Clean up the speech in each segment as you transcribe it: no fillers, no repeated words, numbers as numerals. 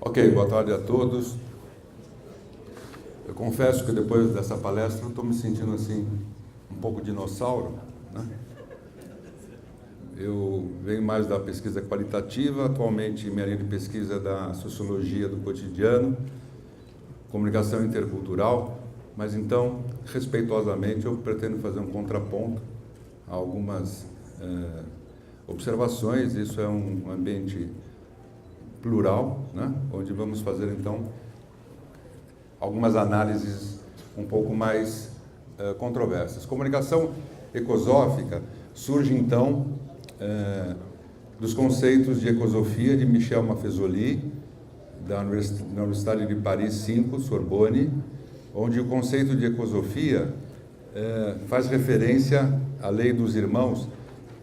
Ok, boa tarde a todos. Eu confesso que depois dessa palestra eu estou me sentindo assim, um pouco dinossauro, né? Eu venho mais da pesquisa qualitativa, atualmente minha linha de pesquisa é da sociologia do cotidiano, comunicação intercultural, mas então, respeitosamente, eu pretendo fazer um contraponto a algumas observações. Isso é um ambiente plural, né? Onde vamos fazer então algumas análises um pouco mais controversas. Comunicação ecosófica surge então dos conceitos de ecosofia de Michel Maffezoli, da Universidade de Paris 5, Sorbonne, onde o conceito de ecosofia faz referência à lei dos irmãos,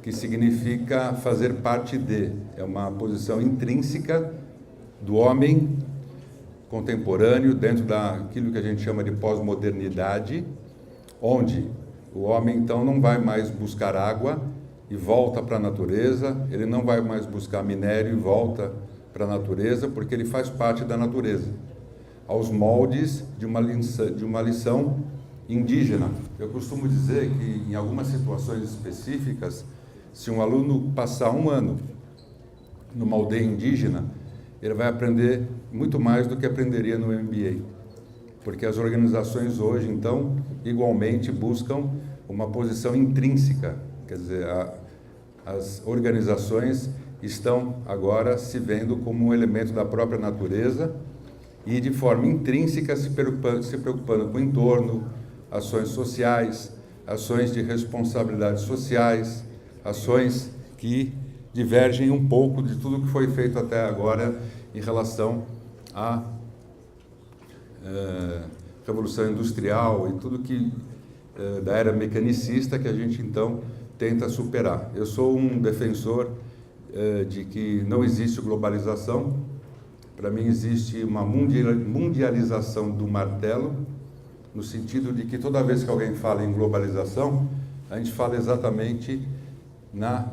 que significa fazer parte de, é uma posição intrínseca do homem contemporâneo dentro daquilo que a gente chama de pós-modernidade, onde o homem então não vai mais buscar água e volta para a natureza, ele não vai mais buscar minério e volta para a natureza, porque ele faz parte da natureza, aos moldes de uma lição indígena. Eu costumo dizer que em algumas situações específicas, se um aluno passar um ano numa aldeia indígena, ele vai aprender muito mais do que aprenderia no MBA, porque as organizações hoje, então, igualmente buscam uma posição intrínseca, quer dizer, as organizações estão agora se vendo como um elemento da própria natureza e de forma intrínseca se preocupando com o entorno, ações sociais, ações de responsabilidades sociais, ações que divergem um pouco de tudo que foi feito até agora em relação à Revolução Industrial e tudo que da era mecanicista que a gente então tenta superar. Eu sou um defensor de que não existe globalização. Para mim existe uma mundialização do martelo, no sentido de que toda vez que alguém fala em globalização, a gente fala exatamente na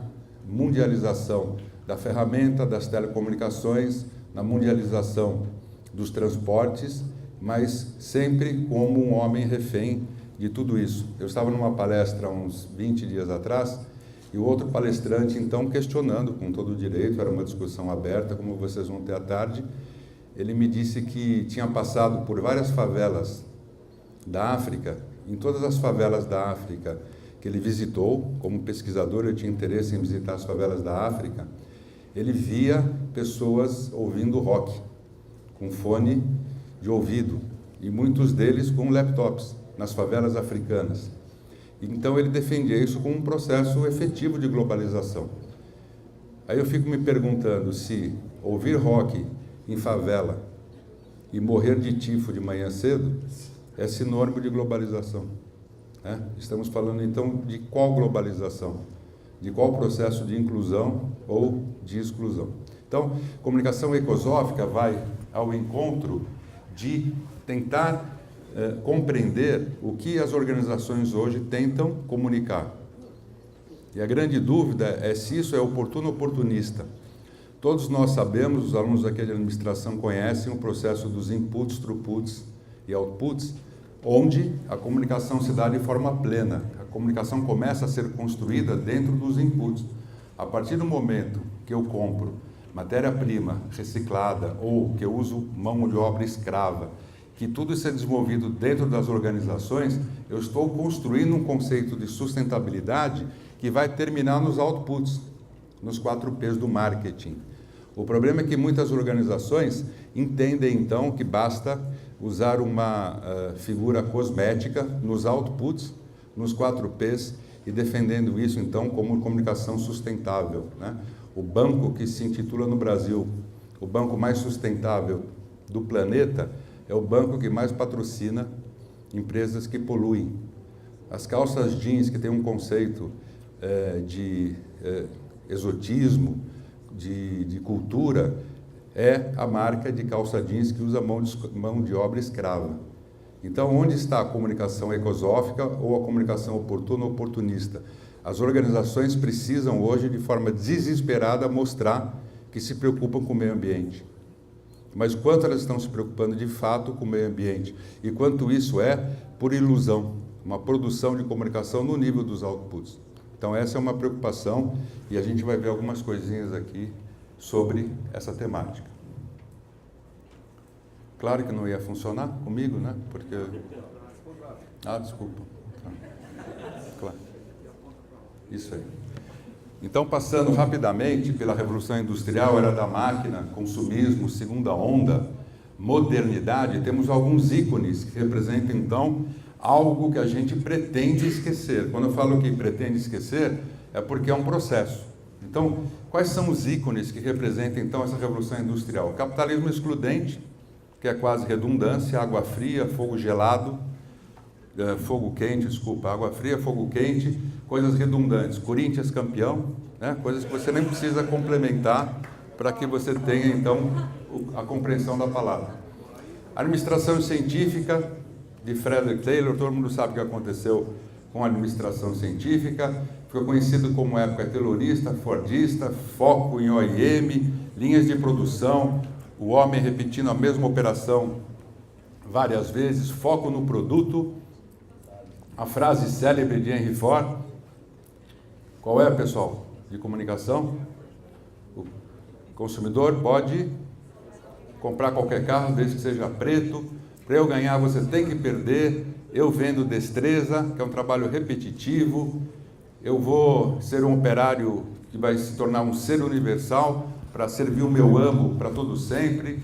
mundialização da ferramenta, das telecomunicações, na mundialização dos transportes, mas sempre como um homem refém de tudo isso. Eu estava numa palestra há uns 20 dias atrás, e o outro palestrante, então, questionando com todo o direito, era uma discussão aberta, como vocês vão ter à tarde, ele me disse que tinha passado por várias favelas da África. Em todas as favelas da África que ele visitou, como pesquisador, eu tinha interesse em visitar as favelas da África, ele via pessoas ouvindo rock, com fone de ouvido, e muitos deles com laptops, nas favelas africanas. Então ele defendia isso como um processo efetivo de globalização. Aí eu fico me perguntando se ouvir rock em favela e morrer de tifo de manhã cedo é sinônimo de globalização. Estamos falando então de qual globalização? De qual processo de inclusão ou de exclusão? Então, comunicação ecosófica vai ao encontro de tentar compreender o que as organizações hoje tentam comunicar. E a grande dúvida é se isso é oportuno ou oportunista. Todos nós sabemos, os alunos aqui de administração conhecem o processo dos inputs, throughputs e outputs, onde a comunicação se dá de forma plena. A comunicação começa a ser construída dentro dos inputs. A partir do momento que eu compro matéria-prima reciclada ou que eu uso mão de obra escrava, que tudo isso é desenvolvido dentro das organizações, eu estou construindo um conceito de sustentabilidade que vai terminar nos outputs, nos 4 P's do marketing. O problema é que muitas organizações entendem, então, que basta usar uma figura cosmética nos outputs, nos 4 P's, e defendendo isso, então, como comunicação sustentável, né? O banco que se intitula no Brasil o banco mais sustentável do planeta é o banco que mais patrocina empresas que poluem. As calças jeans, que tem um conceito de exotismo, de cultura, é a marca de calça jeans que usa mão de obra escrava. Então, onde está a comunicação ecosófica ou a comunicação oportuna ou oportunista? As organizações precisam hoje, de forma desesperada, mostrar que se preocupam com o meio ambiente. mas quanto elas estão se preocupando de fato com o meio ambiente e quanto isso é por ilusão, uma produção de comunicação no nível dos outputs. Então essa é uma preocupação e a gente vai ver algumas coisinhas aqui sobre essa temática. Claro que não ia funcionar comigo, né? Porque... desculpa. Claro. Isso aí. Então, passando rapidamente pela Revolução Industrial, era da máquina, consumismo, segunda onda, modernidade, temos alguns ícones que representam, então, algo que a gente pretende esquecer. Quando eu falo que pretende esquecer, é porque é um processo. Então, quais são os ícones que representam, então, essa Revolução Industrial? Capitalismo excludente, que é quase redundância, água fria, fogo gelado, fogo quente, desculpa, água fria, fogo quente, coisas redundantes. Corinthians campeão, né? Coisas que você nem precisa complementar para que você tenha, então, a compreensão da palavra. Administração científica, de Frederick Taylor, todo mundo sabe o que aconteceu com a administração científica, ficou conhecido como época taylorista, fordista, foco em OIM, linhas de produção, o homem repetindo a mesma operação várias vezes, foco no produto, a frase célebre de Henry Ford. Qual é, pessoal, de comunicação? O consumidor pode comprar qualquer carro, desde que seja preto. Para eu ganhar, você tem que perder. Eu vendo destreza, que é um trabalho repetitivo. Eu vou ser um operário que vai se tornar um ser universal para servir o meu amo para todo sempre.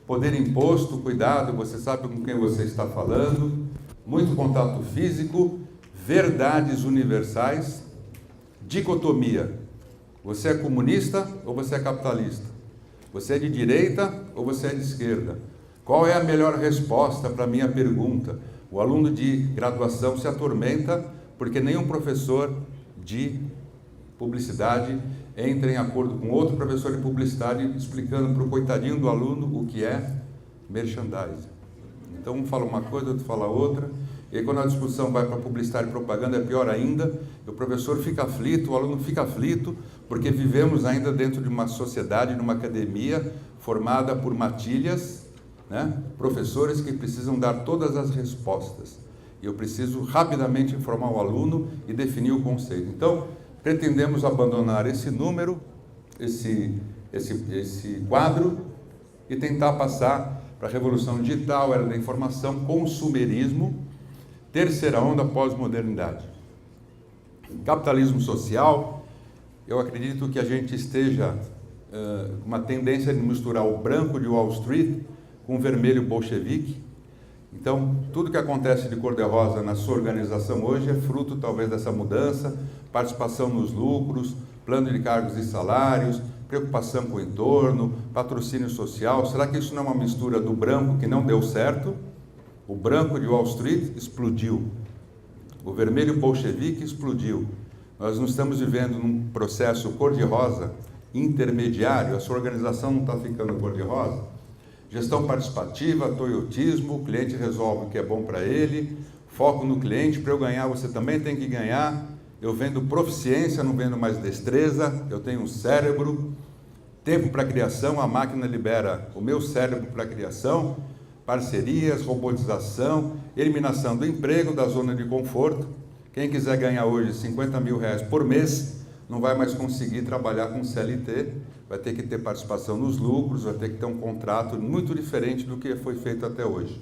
Poder imposto, cuidado, você sabe com quem você está falando. Muito contato físico, verdades universais, dicotomia. Você é comunista ou você é capitalista? Você é de direita ou você é de esquerda? Qual é a melhor resposta para a minha pergunta? O aluno de graduação se atormenta porque nenhum professor de publicidade entra em acordo com outro professor de publicidade explicando para o coitadinho do aluno o que é merchandising. Então um fala uma coisa, outro fala outra, e aí quando a discussão vai para publicidade e propaganda é pior ainda, o professor fica aflito, o aluno fica aflito, porque vivemos ainda dentro de uma sociedade, numa academia formada por matilhas, né? Professores que precisam dar todas as respostas. E eu preciso rapidamente informar o aluno e definir o conceito. Então, pretendemos abandonar esse número, esse quadro, e tentar passar para a revolução digital, era da informação, consumerismo, terceira onda, pós-modernidade. Capitalismo social, eu acredito que a gente esteja com uma tendência de misturar o branco de Wall Street com o vermelho bolchevique. Então, tudo que acontece de cor-de-rosa na sua organização hoje é fruto, talvez, dessa mudança, participação nos lucros, plano de cargos e salários, preocupação com o entorno, patrocínio social. Será que isso não é uma mistura do branco que não deu certo? O branco de Wall Street explodiu. O vermelho bolchevique explodiu. Nós não estamos vivendo num processo cor-de-rosa intermediário, a sua organização não está ficando cor-de-rosa. Gestão participativa, toyotismo, o cliente resolve o que é bom para ele, foco no cliente, para eu ganhar você também tem que ganhar. Eu vendo proficiência, não vendo mais destreza, eu tenho um cérebro, tempo para criação, a máquina libera o meu cérebro para criação, parcerias, robotização, eliminação do emprego, da zona de conforto. Quem quiser ganhar hoje 50 mil reais por mês, não vai mais conseguir trabalhar com CLT, vai ter que ter participação nos lucros, vai ter que ter um contrato muito diferente do que foi feito até hoje.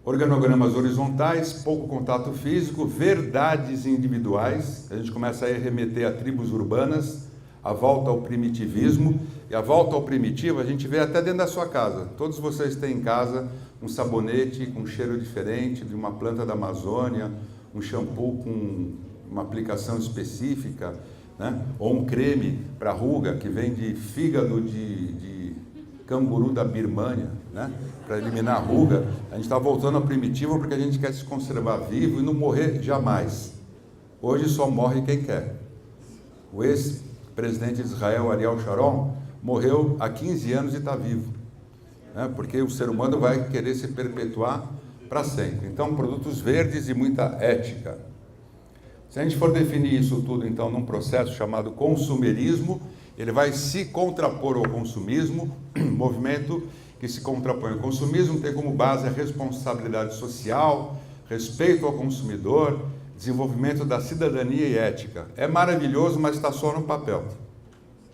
Organogramas horizontais, pouco contato físico, verdades individuais, a gente começa a remeter a tribos urbanas, a volta ao primitivismo, e a volta ao primitivo a gente vê até dentro da sua casa. Todos vocês têm em casa um sabonete com cheiro diferente, de uma planta da Amazônia, um shampoo com uma aplicação específica, né? Ou um creme para ruga que vem de fígado de canguru da Birmânia, né? Para eliminar a ruga. A gente está voltando ao primitivo porque a gente quer se conservar vivo e não morrer jamais. Hoje só morre quem quer. O ex-presidente de Israel, Ariel Sharon, morreu há 15 anos e está vivo, né? Porque o ser humano vai querer se perpetuar para sempre. Então, produtos verdes e muita ética. Se a gente for definir isso tudo, então, num processo chamado consumerismo, ele vai se contrapor ao consumismo, movimento que se contrapõe ao consumismo, tem como base a responsabilidade social, respeito ao consumidor, desenvolvimento da cidadania e ética. É maravilhoso, mas está só no papel.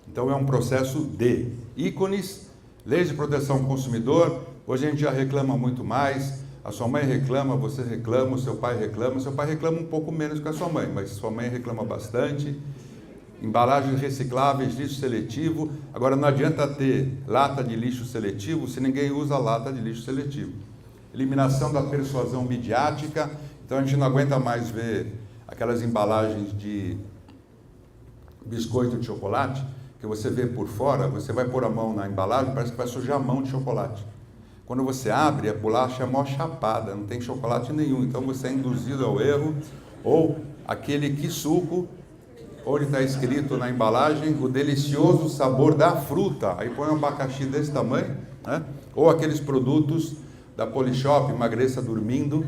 Então é um processo de ícones, leis de proteção ao consumidor. Hoje a gente já reclama muito mais, a sua mãe reclama, você reclama, o seu pai reclama um pouco menos que a sua mãe, mas sua mãe reclama bastante. Embalagens recicláveis, lixo seletivo. Agora não adianta ter lata de lixo seletivo se ninguém usa lata de lixo seletivo. Eliminação da persuasão midiática. Então a gente não aguenta mais ver aquelas embalagens de biscoito de chocolate, que você vê por fora, você vai pôr a mão na embalagem, parece que vai sujar a mão de chocolate. Quando você abre, a bolacha é mó chapada, não tem chocolate nenhum, então você é induzido ao erro. Ou aquele quisuco, onde está escrito na embalagem o delicioso sabor da fruta, aí põe um abacaxi desse tamanho, né? Ou aqueles produtos da Polishop, emagreça dormindo,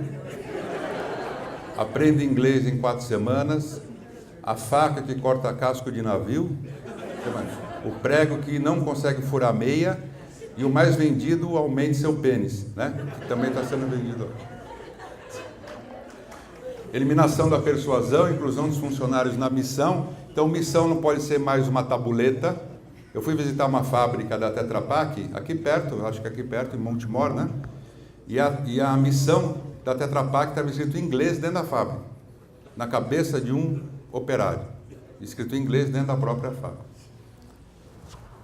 aprende inglês em 4 semanas, a faca que corta casco de navio, o prego que não consegue furar meia, e o mais vendido, aumente seu pênis, né? Que também está sendo vendido. Eliminação da persuasão, inclusão dos funcionários na missão. Então, missão não pode ser mais uma tabuleta. Eu fui visitar uma fábrica da Tetra Pak, aqui perto, acho que aqui perto, em Montemor, né? E a missão da Tetra Pak estava escrito em inglês dentro da fábrica, na cabeça de um operário, escrito em inglês dentro da própria fábrica.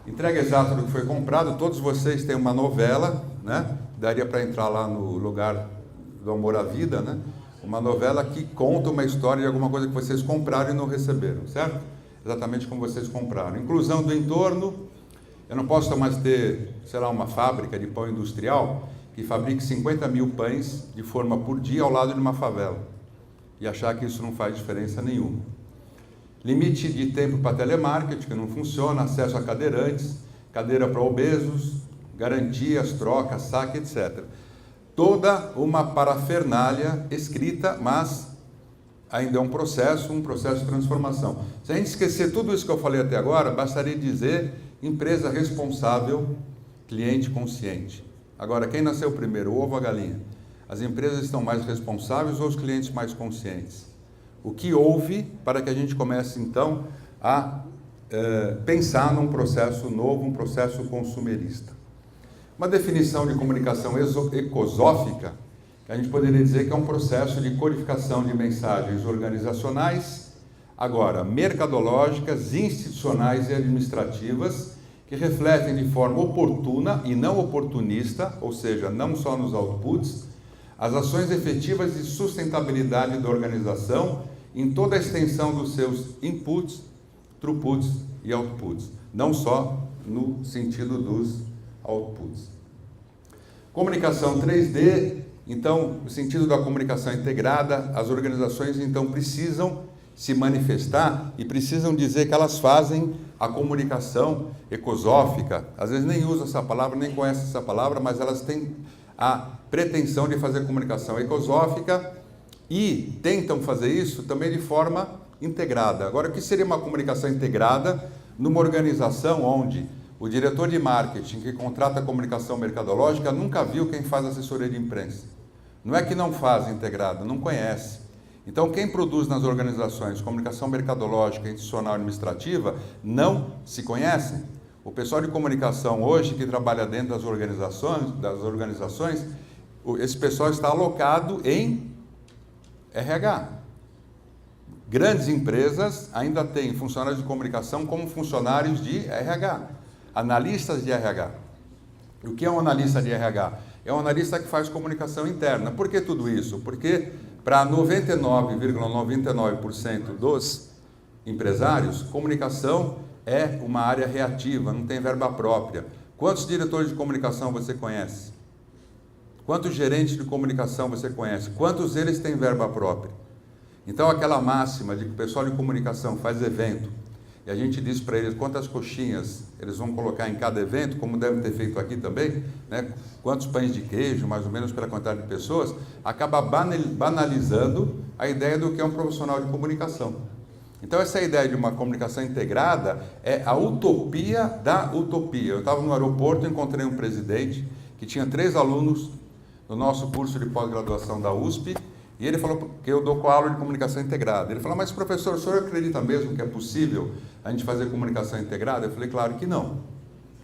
Entrega exata do que foi comprado. Todos vocês têm uma novela, né? Daria para entrar lá no lugar do Amor à Vida, né? Uma novela que conta uma história de alguma coisa que vocês compraram e não receberam, certo? Exatamente como vocês compraram. Inclusão do entorno. Eu não posso mais ter, sei lá, uma fábrica de pão industrial que fabrique 50 mil pães de forma por dia ao lado de uma favela e achar que isso não faz diferença nenhuma. Limite de tempo para telemarketing, que não funciona, acesso a cadeirantes, cadeira para obesos, garantias, trocas, saque, etc. Toda uma parafernália escrita, mas ainda é um processo de transformação. Se a gente esquecer tudo isso que eu falei até agora, bastaria dizer empresa responsável, cliente consciente. Agora, quem nasceu primeiro, o ovo ou a galinha? As empresas estão mais responsáveis ou os clientes mais conscientes? O que houve para que a gente comece, então, a pensar num processo novo, um processo consumerista? Uma definição de comunicação ecosófica, que a gente poderia dizer que é um processo de codificação de mensagens organizacionais, agora mercadológicas, institucionais e administrativas, que refletem de forma oportuna e não oportunista, ou seja, não só nos outputs, as ações efetivas de sustentabilidade da organização em toda a extensão dos seus inputs, throughputs e outputs, não só no sentido dos outputs. Comunicação 3D, então, no sentido da comunicação integrada, as organizações então precisam se manifestar e precisam dizer que elas fazem a comunicação ecosófica. Às vezes nem usam essa palavra, nem conhecem essa palavra, mas elas têm a pretensão de fazer comunicação ecosófica e tentam fazer isso também de forma integrada. Agora, o que seria uma comunicação integrada numa organização onde o diretor de marketing que contrata a comunicação mercadológica nunca viu quem faz assessoria de imprensa? Não é que não faz integrada, não conhece. Então, quem produz nas organizações comunicação mercadológica, institucional e administrativa não se conhece. O pessoal de comunicação hoje, que trabalha dentro das organizações, esse pessoal está alocado em RH. Grandes empresas ainda têm funcionários de comunicação como funcionários de RH, analistas de RH. E o que é um analista de RH? É um analista que faz comunicação interna. Por que tudo isso? Porque para 99,99% dos empresários, comunicação é uma área reativa, não tem verba própria. Quantos diretores de comunicação você conhece? Quantos gerentes de comunicação você conhece? Quantos deles têm verba própria? Então, aquela máxima de que o pessoal de comunicação faz evento, e a gente diz para eles quantas coxinhas eles vão colocar em cada evento, como devem ter feito aqui também, né? Quantos pães de queijo, mais ou menos pela quantidade de pessoas, acaba banalizando a ideia do que é um profissional de comunicação. Então, essa ideia de uma comunicação integrada é a utopia da utopia. Eu estava no aeroporto, encontrei um presidente que tinha 3 alunos no nosso curso de pós-graduação da USP, e ele falou que eu dou aula de comunicação integrada. Ele falou, mas professor, o senhor acredita mesmo que é possível a gente fazer comunicação integrada? Eu falei, claro que não.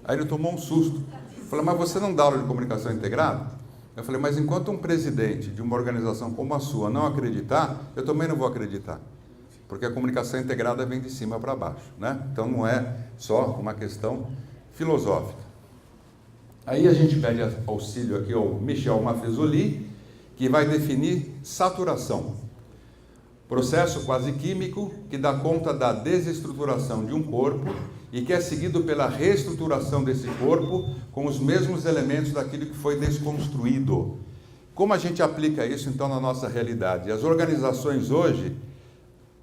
Aí ele tomou um susto. Eu falei, mas você não dá aula de comunicação integrada? Eu falei, mas enquanto um presidente de uma organização como a sua não acreditar, eu também não vou acreditar. Porque a comunicação integrada vem de cima para baixo, né? Então não é só uma questão filosófica. Aí a gente pede auxílio aqui ao Michel Maffezoli, que vai definir saturação. Processo quase químico que dá conta da desestruturação de um corpo e que é seguido pela reestruturação desse corpo com os mesmos elementos daquilo que foi desconstruído. Como a gente aplica isso, então, na nossa realidade? As organizações hoje,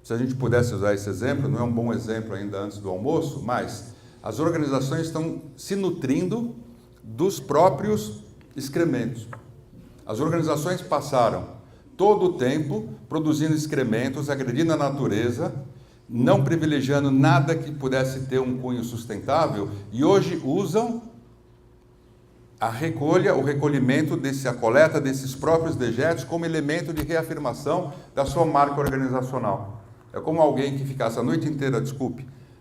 se a gente pudesse usar esse exemplo, não é um bom exemplo ainda antes do almoço, mas as organizações estão se nutrindo dos próprios excrementos. As organizações passaram todo o tempo produzindo excrementos, agredindo a natureza, não privilegiando nada que pudesse ter um cunho sustentável, e hoje usam a recolha, o recolhimento a coleta desses próprios dejetos como elemento de reafirmação da sua marca organizacional. É como alguém que ficasse a noite inteira,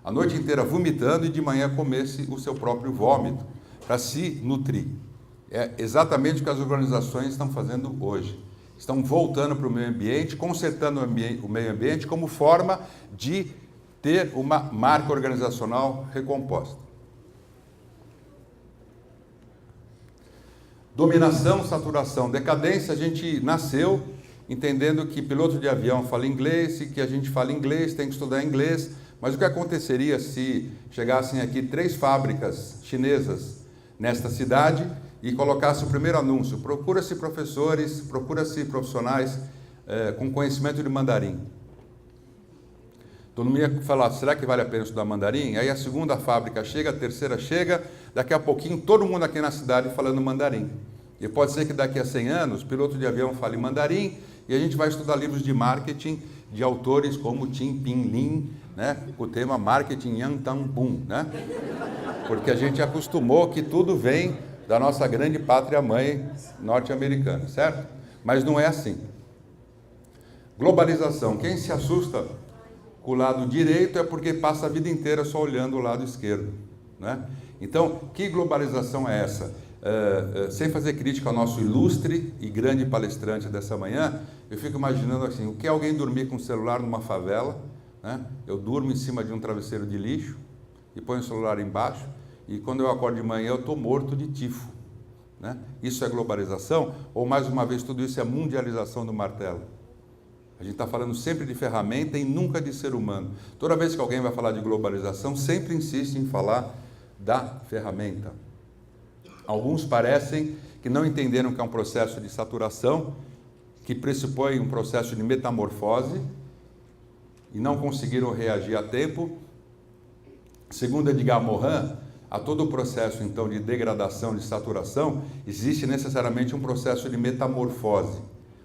a noite inteira vomitando e de manhã comesse o seu próprio vômito, para se nutrir. É exatamente o que as organizações estão fazendo hoje. Estão voltando para o meio ambiente, consertando o meio ambiente como forma de ter uma marca organizacional recomposta. Dominação, saturação, decadência. A gente nasceu entendendo que piloto de avião fala inglês e que a gente fala inglês, tem que estudar inglês. Mas o que aconteceria se chegassem aqui 3 fábricas chinesas nesta cidade e colocasse o primeiro anúncio: procura-se professores, procura-se profissionais com conhecimento de mandarim. Todo mundo ia falar, será que vale a pena estudar mandarim? Aí a segunda fábrica chega, a terceira chega, daqui a pouquinho todo mundo aqui na cidade falando mandarim. E pode ser que daqui a 100 anos, piloto de avião fale mandarim e a gente vai estudar livros de marketing de autores como Tim Pin Lin, né, com o tema Marketing Yang Tang Bum, né? Porque a gente acostumou que tudo vem da nossa grande pátria-mãe norte-americana, certo? Mas não é assim. Globalização. Quem se assusta com o lado direito é porque passa a vida inteira só olhando o lado esquerdo, né? Então, que globalização é essa? Sem fazer crítica ao nosso ilustre e grande palestrante dessa manhã, eu fico imaginando assim, o que é alguém dormir com o celular numa favela, né? Eu durmo em cima de um travesseiro de lixo e ponho o celular embaixo, e quando eu acordo de manhã eu estou morto de tifo, né? Isso é globalização? Ou, mais uma vez, tudo isso é mundialização do martelo? A gente está falando sempre de ferramenta e nunca de ser humano. Toda vez que alguém vai falar de globalização, sempre insiste em falar da ferramenta. Alguns parecem que não entenderam que é um processo de saturação, que pressupõe um processo de metamorfose, e não conseguiram reagir a tempo. Segundo Edgar Morin, a todo o processo, então, de degradação, de saturação, existe necessariamente um processo de metamorfose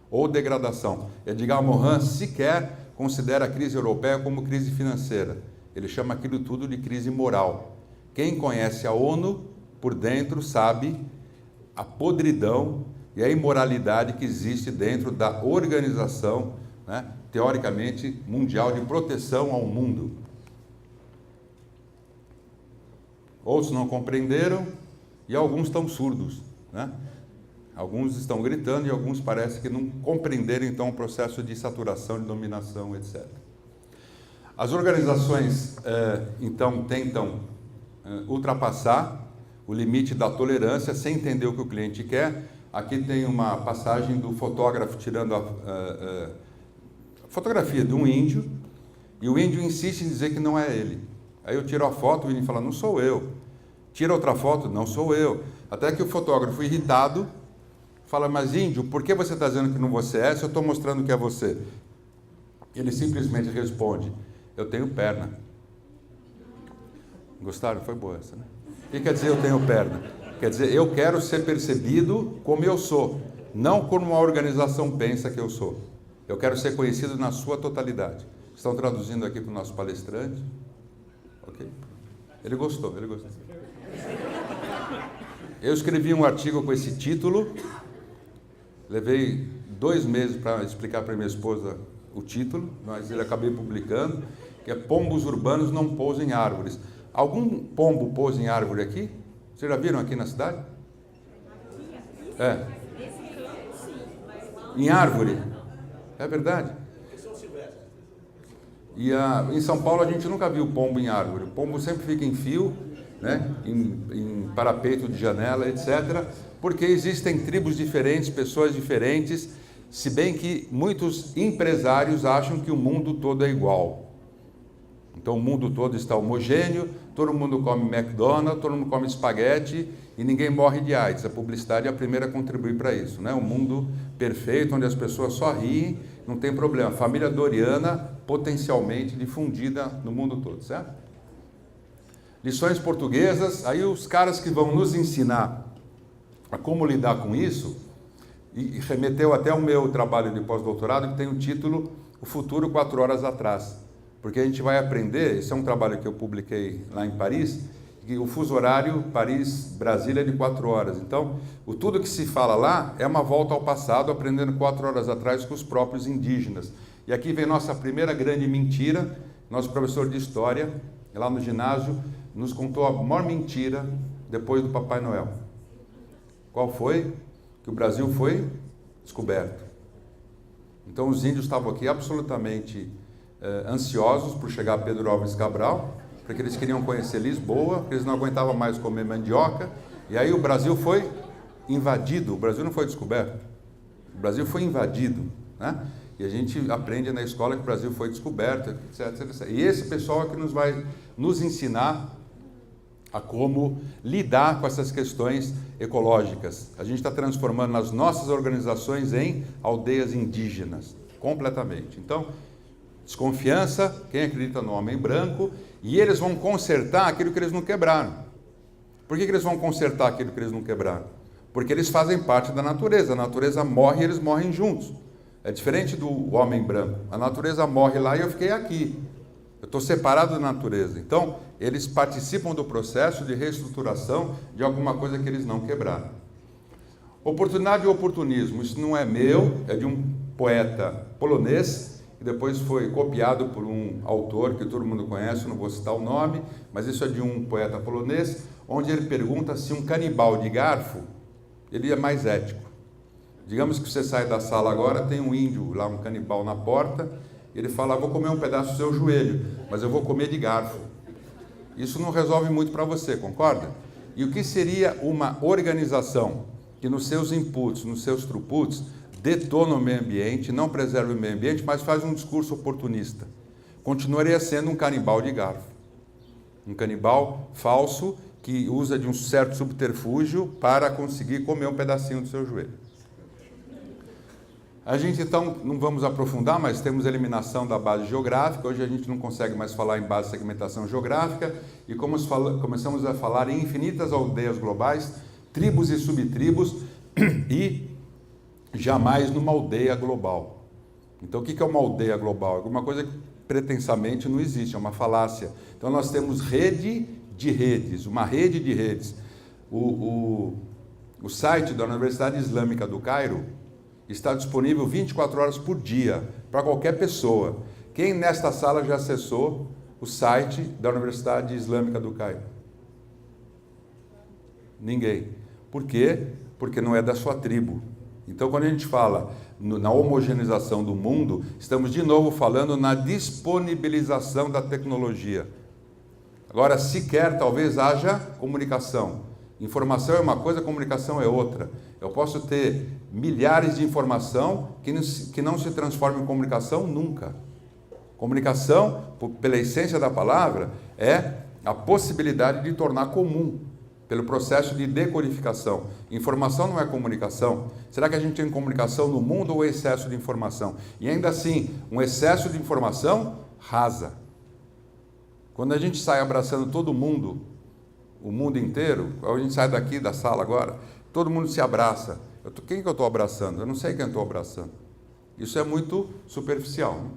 ou degradação. Edgar Morin sequer considera a crise europeia como crise financeira. Ele chama aquilo tudo de crise moral. Quem conhece a ONU por dentro sabe a podridão e a imoralidade que existe dentro da organização, né, teoricamente mundial de proteção ao mundo. Outros não compreenderam e alguns estão surdos, né? Alguns estão gritando e alguns parece que não compreenderam, então, o processo de saturação, de dominação, etc. As organizações, então, tentam ultrapassar o limite da tolerância sem entender o que o cliente quer. Aqui tem uma passagem do fotógrafo tirando a fotografia de um índio, e o índio insiste em dizer que não é ele. Aí eu tiro a foto e o índio fala, não sou eu. Tira outra foto, não sou eu. Até que o fotógrafo, irritado, fala, mas índio, por que você está dizendo que não você é se eu estou mostrando que é você? Ele simplesmente responde, eu tenho perna. Gostaram? Foi boa essa, né? O que quer dizer eu tenho perna? Quer dizer, eu quero ser percebido como eu sou, não como uma organização pensa que eu sou. Eu quero ser conhecido na sua totalidade. Estão traduzindo aqui para o nosso palestrante? Ok? Ele gostou. Eu escrevi um artigo com esse título, levei 2 meses para explicar para minha esposa o título, mas ele acabei publicando, que é Pombos Urbanos Não Pousam em Árvores. Algum pombo pousa em árvore aqui? Vocês já viram aqui na cidade? É. Em árvore? É verdade. E em São Paulo a gente nunca viu pombo em árvore. O pombo sempre fica em fio, né? Em parapeito de janela, etc. Porque existem tribos diferentes, pessoas diferentes, se bem que muitos empresários acham que o mundo todo é igual. Então o mundo todo está homogêneo, todo mundo come McDonald's, todo mundo come espaguete e ninguém morre de AIDS. A publicidade é a primeira a contribuir para isso, né? Um mundo perfeito, onde as pessoas só riem, não tem problema. Família Doriana potencialmente difundida no mundo todo, certo? Lições portuguesas, aí os caras que vão nos ensinar a como lidar com isso, e remeteu até ao meu trabalho de pós-doutorado, que tem o título O Futuro 4 Horas Atrás. Porque a gente vai aprender, esse é um trabalho que eu publiquei lá em Paris, que o fuso horário Paris-Brasília é de 4 horas. Então, tudo que se fala lá é uma volta ao passado, aprendendo 4 horas atrás com os próprios indígenas. E aqui vem nossa primeira grande mentira. Nosso professor de História, lá no ginásio, nos contou a maior mentira depois do Papai Noel. Qual foi? Que o Brasil foi descoberto. Então, os índios estavam aqui absolutamente ansiosos por chegar a Pedro Álvares Cabral, porque eles queriam conhecer Lisboa, porque eles não aguentavam mais comer mandioca, e aí o Brasil foi invadido. O Brasil não foi descoberto, o Brasil foi invadido, né? E a gente aprende na escola que o Brasil foi descoberto, etc, etc. E esse pessoal é que vai nos ensinar a como lidar com essas questões ecológicas. A gente está transformando as nossas organizações em aldeias indígenas, completamente. Então, desconfiança, quem acredita no homem branco, e eles vão consertar aquilo que eles não quebraram. Por que eles vão consertar aquilo que eles não quebraram? Porque eles fazem parte da natureza. A natureza morre e eles morrem juntos. É diferente do homem branco. A natureza morre lá e eu fiquei aqui. Eu estou separado da natureza. Então, eles participam do processo de reestruturação de alguma coisa que eles não quebraram. Oportunidade e oportunismo. Isso não é meu, é de um poeta polonês, que depois foi copiado por um autor que todo mundo conhece, não vou citar o nome, mas isso é de um poeta polonês, onde ele pergunta se um canibal de garfo, ele é mais ético. Digamos que você sai da sala agora, tem um índio lá, um canibal na porta, ele fala, vou comer um pedaço do seu joelho, mas eu vou comer de garfo. Isso não resolve muito para você, concorda? E o que seria uma organização que nos seus inputs, nos seus throughputs, detona o meio ambiente, não preserva o meio ambiente, mas faz um discurso oportunista? Continuaria sendo um canibal de garfo. Um canibal falso que usa de um certo subterfúgio para conseguir comer um pedacinho do seu joelho. A gente, então, não vamos aprofundar, mas temos eliminação da base geográfica. Hoje a gente não consegue mais falar em base de segmentação geográfica e começamos a falar em infinitas aldeias globais, tribos e subtribos e jamais numa aldeia global. Então, o que é uma aldeia global? É alguma coisa que pretensamente não existe, é uma falácia. Então, nós temos rede de redes, uma rede de redes. O site da Universidade Islâmica do Cairo está disponível 24 horas por dia para qualquer pessoa. Quem nesta sala já acessou o site da Universidade Islâmica do Cairo? Ninguém. Por quê? Porque não é da sua tribo. Então, quando a gente fala na homogeneização do mundo, estamos de novo falando na disponibilização da tecnologia. Agora, sequer talvez haja comunicação. Informação é uma coisa, comunicação é outra. Eu posso ter milhares de informação que não se transforma em comunicação nunca. Comunicação, pela essência da palavra, é a possibilidade de tornar comum, pelo processo de decodificação. Informação não é comunicação. Será que a gente tem comunicação no mundo ou excesso de informação? E ainda assim, um excesso de informação rasa. Quando a gente sai abraçando todo mundo, o mundo inteiro, a gente sai daqui da sala agora, todo mundo se abraça. Quem que eu estou abraçando? Eu não sei quem eu estou abraçando. Isso é muito superficial, né?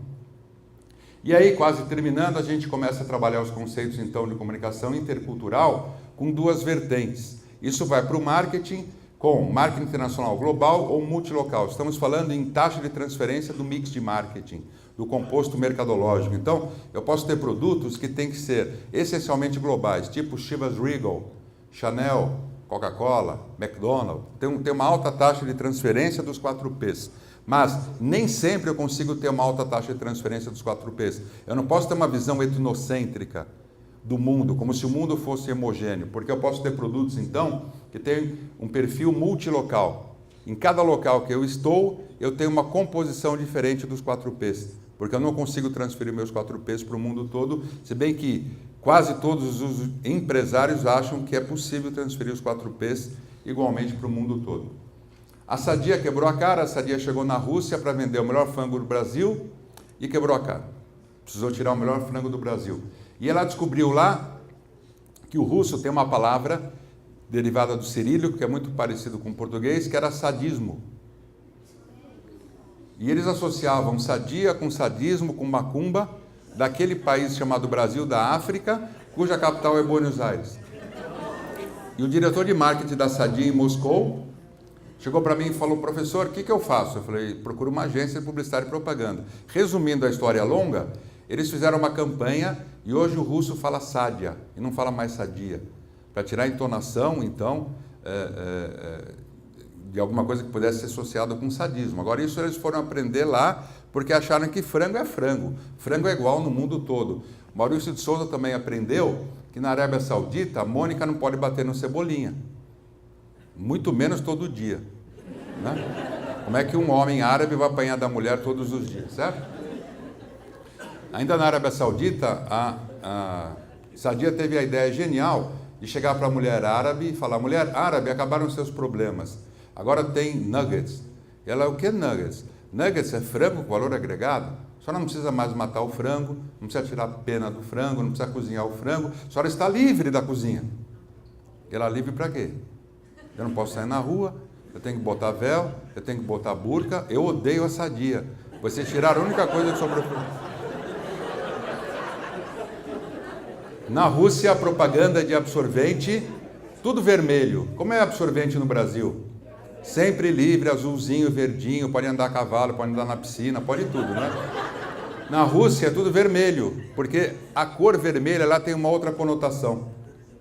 E aí, quase terminando, a gente começa a trabalhar os conceitos, então, de comunicação intercultural com duas vertentes. Isso vai para o marketing, com marketing internacional global ou multilocal. Estamos falando em taxa de transferência do mix de marketing, do composto mercadológico. Então, eu posso ter produtos que têm que ser essencialmente globais, tipo Chivas Regal, Chanel, Coca-Cola, McDonald's. Tem uma alta taxa de transferência dos 4Ps. Mas nem sempre eu consigo ter uma alta taxa de transferência dos 4Ps. Eu não posso ter uma visão etnocêntrica do mundo, como se o mundo fosse homogêneo, porque eu posso ter produtos, então, que têm um perfil multilocal. Em cada local que eu estou, eu tenho uma composição diferente dos 4Ps, porque eu não consigo transferir meus 4Ps para o mundo todo, se bem que quase todos os empresários acham que é possível transferir os 4Ps igualmente para o mundo todo. A Sadia quebrou a cara, a Sadia chegou na Rússia para vender o melhor frango do Brasil e quebrou a cara. Precisou tirar o melhor frango do Brasil. E ela descobriu lá que o russo tem uma palavra derivada do cirílico, que é muito parecido com o português, que era sadismo. E eles associavam sadia com sadismo, com macumba, daquele país chamado Brasil, da África, cuja capital é Buenos Aires. E o diretor de marketing da Sadia em Moscou chegou para mim e falou: professor, o que eu faço? Eu falei: procura uma agência de publicidade e propaganda. Resumindo a história longa, eles fizeram uma campanha e hoje o russo fala Sadia e não fala mais Sadia, para tirar a entonação, então, de alguma coisa que pudesse ser associada com sadismo. Agora, isso eles foram aprender lá porque acharam que frango é frango. Frango é igual no mundo todo. Maurício de Souza também aprendeu que na Arábia Saudita a Mônica não pode bater no Cebolinha. Muito menos todo dia, né? Como é que um homem árabe vai apanhar da mulher todos os dias, certo? Ainda na Arábia Saudita, a Sadia teve a ideia genial de chegar para a mulher árabe e falar: mulher árabe, acabaram os seus problemas, agora tem nuggets. E ela: o que é nuggets? Nuggets é frango com valor agregado. A senhora não precisa mais matar o frango, não precisa tirar a pena do frango, não precisa cozinhar o frango, a senhora está livre da cozinha. E ela: livre para quê? Eu não posso sair na rua, eu tenho que botar véu, eu tenho que botar burca, eu odeio a Sadia. Vocês tiraram a única coisa que sobrou. Na Rússia, a propaganda de absorvente, tudo vermelho. Como é absorvente no Brasil? Sempre livre, azulzinho, verdinho, pode andar a cavalo, pode andar na piscina, pode tudo, né? Na Rússia é tudo vermelho, porque a cor vermelha lá tem uma outra conotação.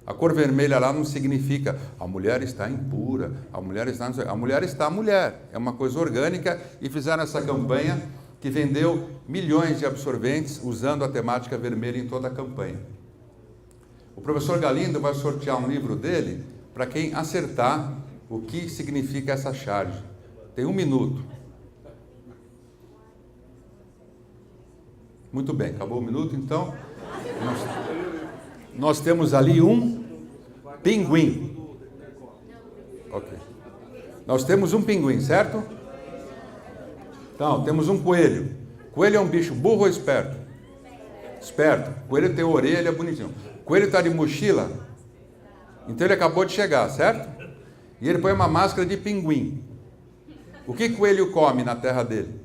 A cor vermelha lá não significa a mulher está impura, a mulher está mulher. É uma coisa orgânica e fizeram essa campanha que vendeu milhões de absorventes usando a temática vermelha em toda a campanha. O professor Galindo vai sortear um livro dele para quem acertar o que significa essa charge. Tem 1 minuto. Muito bem, acabou o minuto, então. Nós temos ali um pinguim. Ok. Nós temos um pinguim, certo? Então, temos um coelho. Coelho é um bicho burro ou esperto? Esperto. Coelho tem orelha, bonitinho. Coelho está de mochila, então ele acabou de chegar, certo? E ele põe uma máscara de pinguim. O que coelho come na terra dele?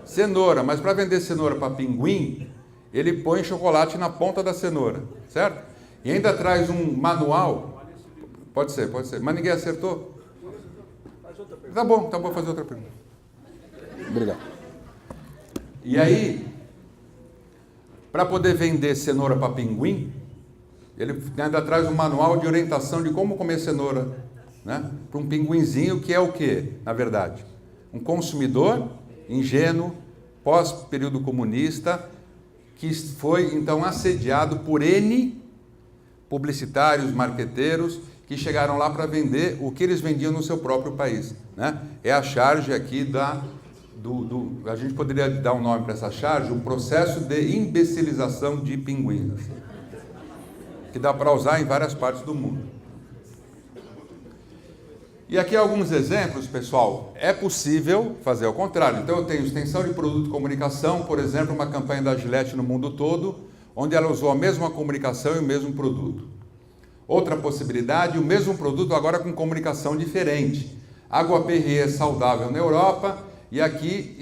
Cenoura, mas para vender cenoura para pinguim, ele põe chocolate na ponta da cenoura, certo? E ainda traz um manual. Pode ser, mas ninguém acertou? Tá bom, fazer outra pergunta. Obrigado. E aí, para poder vender cenoura para pinguim, ele ainda traz um manual de orientação de como comer cenoura, né? Para um pinguinzinho que é o quê, na verdade? Um consumidor ingênuo, pós-período comunista, que foi então assediado por N publicitários, marqueteiros, que chegaram lá para vender o que eles vendiam no seu próprio país, né? É a charge aqui a gente poderia dar um nome para essa charge, o processo de imbecilização de pinguins, que dá para usar em várias partes do mundo. E aqui alguns exemplos, pessoal. É possível fazer ao contrário. Então eu tenho extensão de produto e comunicação, por exemplo, uma campanha da Gillette no mundo todo, onde ela usou a mesma comunicação e o mesmo produto. Outra possibilidade, o mesmo produto agora com comunicação diferente. Água Perrier saudável na Europa e aqui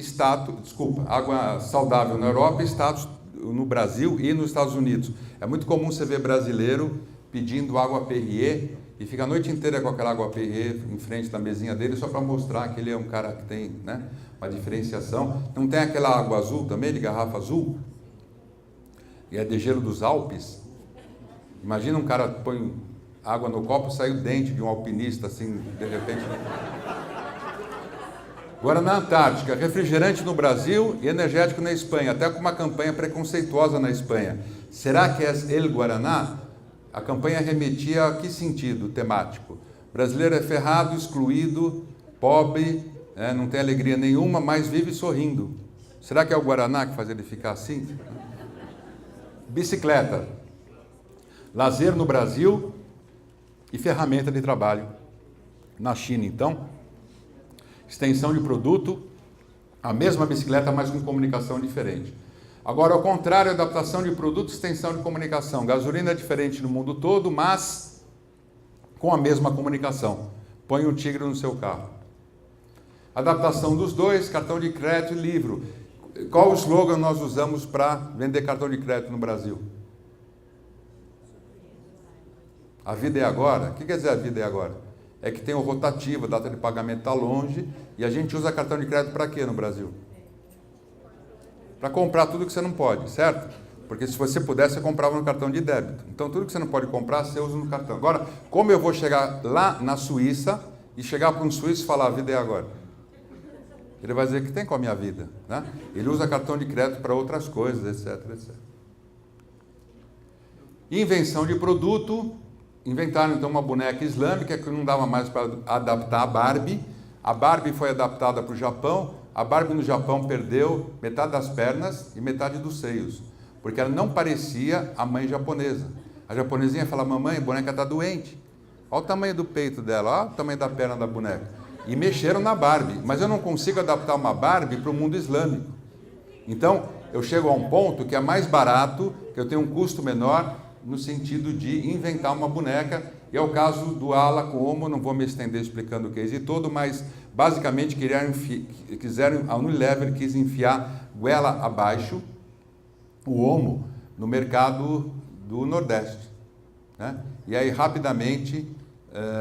água saudável na Europa e status no Brasil e nos Estados Unidos. É muito comum você ver brasileiro pedindo água Perrier e fica a noite inteira com aquela água Perrier em frente da mesinha dele só para mostrar que ele é um cara que tem, né, uma diferenciação. Não tem aquela água azul também, de garrafa azul? E é de gelo dos Alpes. Imagina um cara põe água no copo e sai o dente de um alpinista assim, de repente. Guaraná Antártica, refrigerante no Brasil e energético na Espanha, até com uma campanha preconceituosa na Espanha. Será que é El Guaraná? A campanha remetia a que sentido temático? Brasileiro é ferrado, excluído, pobre, não tem alegria nenhuma, mas vive sorrindo. Será que é o Guaraná que faz ele ficar assim? Bicicleta, lazer no Brasil e ferramenta de trabalho na China, então. Extensão de produto, a mesma bicicleta, mas com comunicação diferente. Agora, ao contrário, adaptação de produto, extensão de comunicação. Gasolina é diferente no mundo todo, mas com a mesma comunicação. Põe um tigre no seu carro. Adaptação dos dois, cartão de crédito e livro. Qual o slogan nós usamos para vender cartão de crédito no Brasil? A vida é agora? O que quer dizer a vida é agora? É que tem o rotativo, a data de pagamento está longe, e a gente usa cartão de crédito para quê no Brasil? Para comprar tudo que você não pode, certo? Porque se você pudesse, você comprava no cartão de débito. Então, tudo que você não pode comprar, você usa no cartão. Agora, como eu vou chegar lá na Suíça e chegar para um suíço e falar, a vida é agora? Ele vai dizer que tem com a minha vida, né? Ele usa cartão de crédito para outras coisas, etc, etc. Invenção de produto. Inventaram, então, uma boneca islâmica que não dava mais para adaptar a Barbie. A Barbie foi adaptada para o Japão. A Barbie no Japão perdeu metade das pernas e metade dos seios, porque ela não parecia a mãe japonesa. A japonesinha fala, mamãe, a boneca está doente. Olha o tamanho do peito dela, olha o tamanho da perna da boneca. E mexeram na Barbie, mas eu não consigo adaptar uma Barbie para o mundo islâmico. Então, eu chego a um ponto que é mais barato, que eu tenho um custo menor, no sentido de inventar uma boneca, e é o caso do Ala Como, não vou me estender explicando o case todo, mas basicamente a Unilever quis enfiar goela abaixo o Omo no mercado do Nordeste, né? E aí rapidamente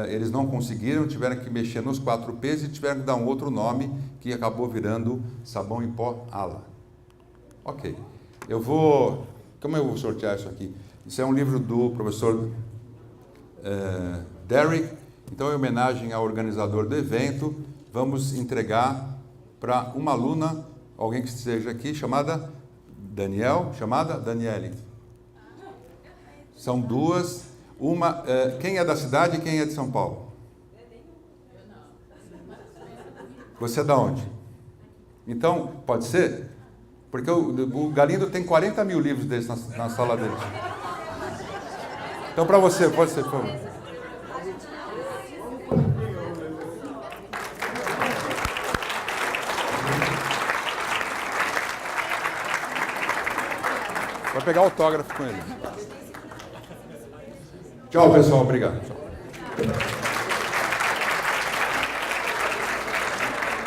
eles não conseguiram, tiveram que mexer nos 4 P's e tiveram que dar um outro nome que acabou virando sabão em pó Ala. Ok, como eu vou sortear isso aqui? Isso é um livro do professor Derek. Então, em homenagem ao organizador do evento, vamos entregar para uma aluna, alguém que esteja aqui, chamada Daniele. São duas. Uma, quem é da cidade e quem é de São Paulo? Você é da onde? Então, pode ser? Porque o Galindo tem 40 mil livros desses na sala dele. Então, para você, pode ser, por favor. Vai pegar autógrafo com ele. Tchau, pessoal. Obrigado. Tchau.